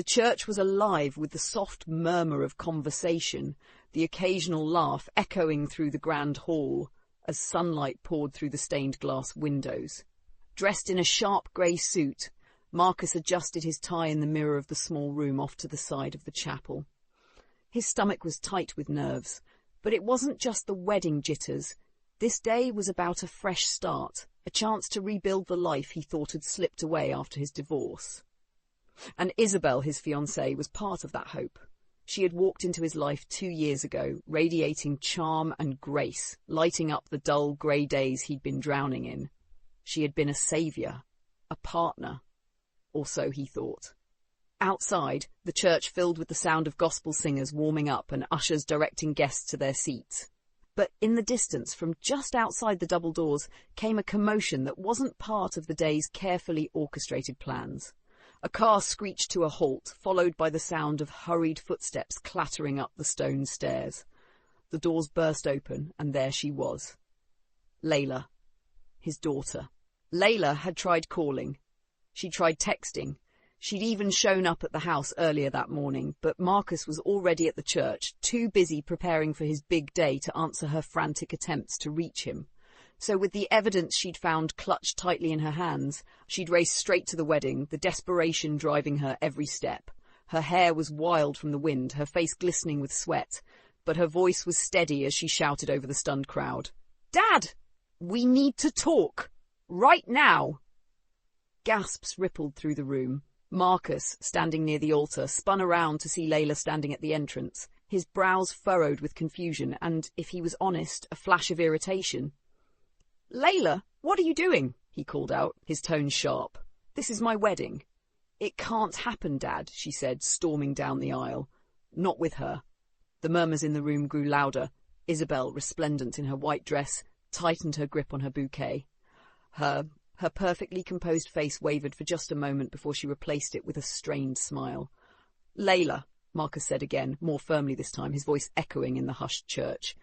church was alive with the soft murmur of conversation, the occasional laugh echoing through the grand hall as sunlight poured through the stained glass windows. Dressed in a sharp grey suit, Marcus adjusted his tie in the mirror of the small room off to the side of the chapel. His stomach was tight with nerves, but it wasn't just the wedding jitters. This day was about a fresh start, a chance to rebuild the life he thought had slipped away after his divorce. And Isabel, his fiancée, was part of that hope. She had walked into his life 2 years ago, radiating charm and grace, lighting up the dull grey days he'd been drowning in. She had been a saviour, a partner, or so he thought. Outside, the church filled with the sound of gospel singers warming up and ushers directing guests to their seats. But in the distance, from just outside the double doors, came a commotion that wasn't part of the day's carefully orchestrated plans. A car screeched to a halt, followed by the sound of hurried footsteps clattering up the stone stairs. The doors burst open, and there she was. Layla, his daughter. Layla had tried calling. She tried texting. She'd even shown up at the house earlier that morning, but Marcus was already at the church, too busy preparing for his big day to answer her frantic attempts to reach him. So with the evidence she'd found clutched tightly in her hands, she'd raced straight to the wedding, the desperation driving her every step. Her hair was wild from the wind, her face glistening with sweat, but her voice was steady as she shouted over the stunned crowd. "Dad! We need to talk! Right now!" Gasps rippled through the room. Marcus, standing near the altar, spun around to see Layla standing at the entrance, his brows furrowed with confusion and, if he was honest, a flash of irritation. "Layla, what are you doing?" he called out, his tone sharp. "This is my wedding." "It can't happen, Dad," she said, storming down the aisle. "Not with her." The murmurs in the room grew louder. Isabel, resplendent in her white dress, tightened her grip on her bouquet. Her perfectly composed face wavered for just a moment before she replaced it with a strained smile. "Layla," Marcus said again, more firmly this time, his voice echoing in the hushed church.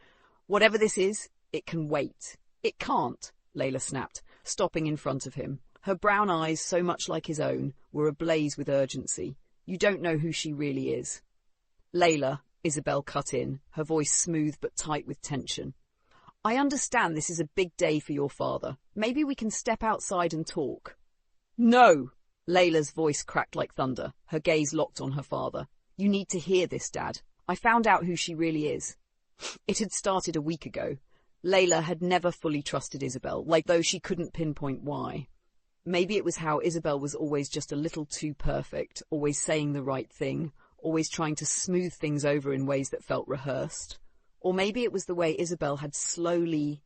"Whatever this is, it can wait." "It can't," Layla snapped, stopping in front of him. Her brown eyes, so much like his own, were ablaze with urgency. "You don't know who she really is." "Layla," Isabel cut in, her voice smooth but tight with tension. "I understand this is a big day for your father. Maybe we can step outside and talk." "No!" Layla's voice cracked like thunder, her gaze locked on her father. "You need to hear this, Dad. I found out who she really is." It had started a week ago. Layla had never fully trusted Isabel, like though she couldn't pinpoint why. Maybe it was how Isabel was always just a little too perfect, always saying the right thing, always trying to smooth things over in ways that felt rehearsed. Or maybe it was the way Isabel had slowly,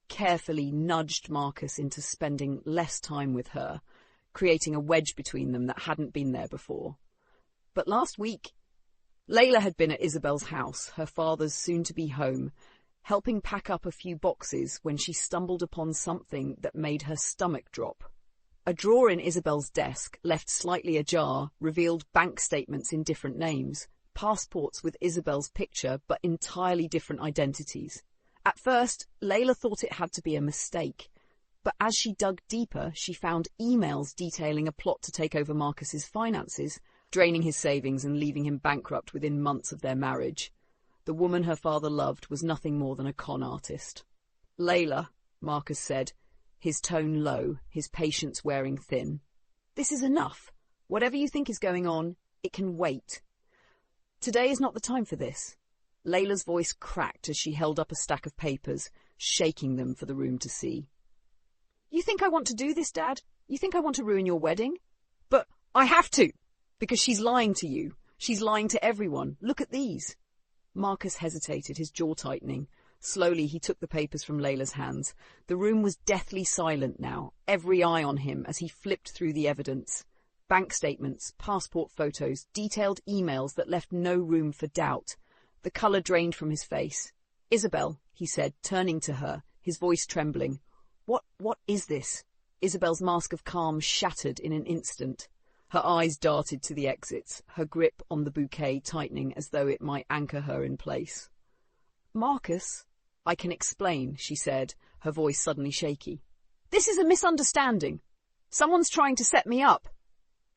carefully nudged Marcus into spending less time with her, creating a wedge between them that hadn't been there before. But last week, Layla had been at Isabel's house, her father's soon-to-be home, helping pack up a few boxes when she stumbled upon something that made her stomach drop. A drawer in Isabel's desk, left slightly ajar, revealed bank statements in different names, passports with Isabel's picture but entirely different identities. At first, Layla thought it had to be a mistake, but as she dug deeper, she found emails detailing a plot to take over Marcus's finances, draining his savings and leaving him bankrupt within months of their marriage. The woman her father loved was nothing more than a con artist. "Layla," Marcus said, his tone low, his patience wearing thin. "This is enough. Whatever you think is going on, it can wait. Today is not the time for this." Layla's voice cracked as she held up a stack of papers, shaking them for the room to see. "You think I want to do this, Dad? You think I want to ruin your wedding? But I have to, because she's lying to you. She's lying to everyone. Look at these." Marcus hesitated, his jaw tightening. Slowly he took the papers from Layla's hands. The room was deathly silent now, every eye on him as he flipped through the evidence. Bank statements, passport photos, detailed emails that left no room for doubt. The colour drained from his face. "Isabel," he said, turning to her, his voice trembling. What is this?" Isabel's mask of calm shattered in an instant. Her eyes darted to the exits, her grip on the bouquet tightening as though it might anchor her in place. "Marcus, I can explain," she said, her voice suddenly shaky. "This is a misunderstanding. Someone's trying to set me up."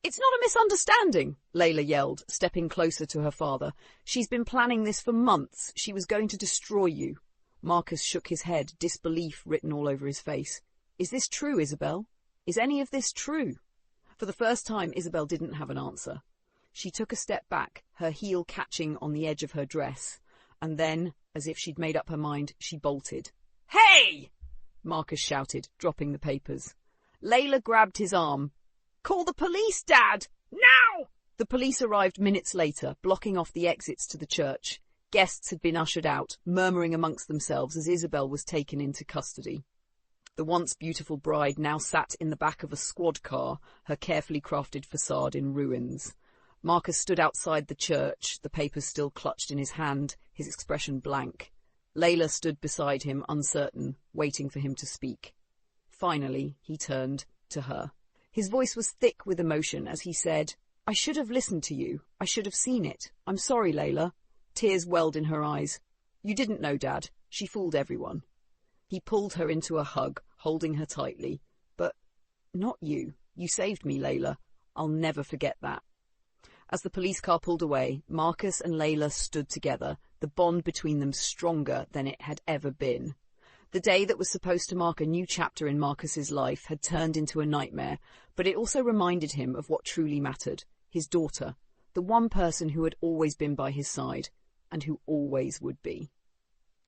It's not a misunderstanding, Layla yelled, stepping closer to her father. She's been planning this for months. She was going to destroy you. Marcus shook his head, disbelief written all over his face. Is this true, Isabel? Is any of this true? For the first time, Isabel didn't have an answer. She took a step back, her heel catching on the edge of her dress, and then, as if she'd made up her mind, she bolted. Hey! Marcus shouted, dropping the papers. Layla grabbed his arm. Call the police, Dad! Now! The police arrived minutes later, blocking off the exits to the church. Guests had been ushered out, murmuring amongst themselves as Isabel was taken into custody. The once beautiful bride now sat in the back of a squad car, her carefully crafted facade in ruins. Marcus stood outside the church, the papers still clutched in his hand, his expression blank. Layla stood beside him, uncertain, waiting for him to speak. Finally, he turned to her. His voice was thick with emotion as he said, I should have listened to you. I should have seen it. I'm sorry, Layla. Tears welled in her eyes. You didn't know, Dad. She fooled everyone. He pulled her into a hug, holding her tightly. But not you. You saved me, Layla. I'll never forget that. As the police car pulled away, Marcus and Layla stood together, the bond between them stronger than it had ever been. The day that was supposed to mark a new chapter in Marcus's life had turned into a nightmare, but it also reminded him of what truly mattered, his daughter, the one person who had always been by his side, and who always would be.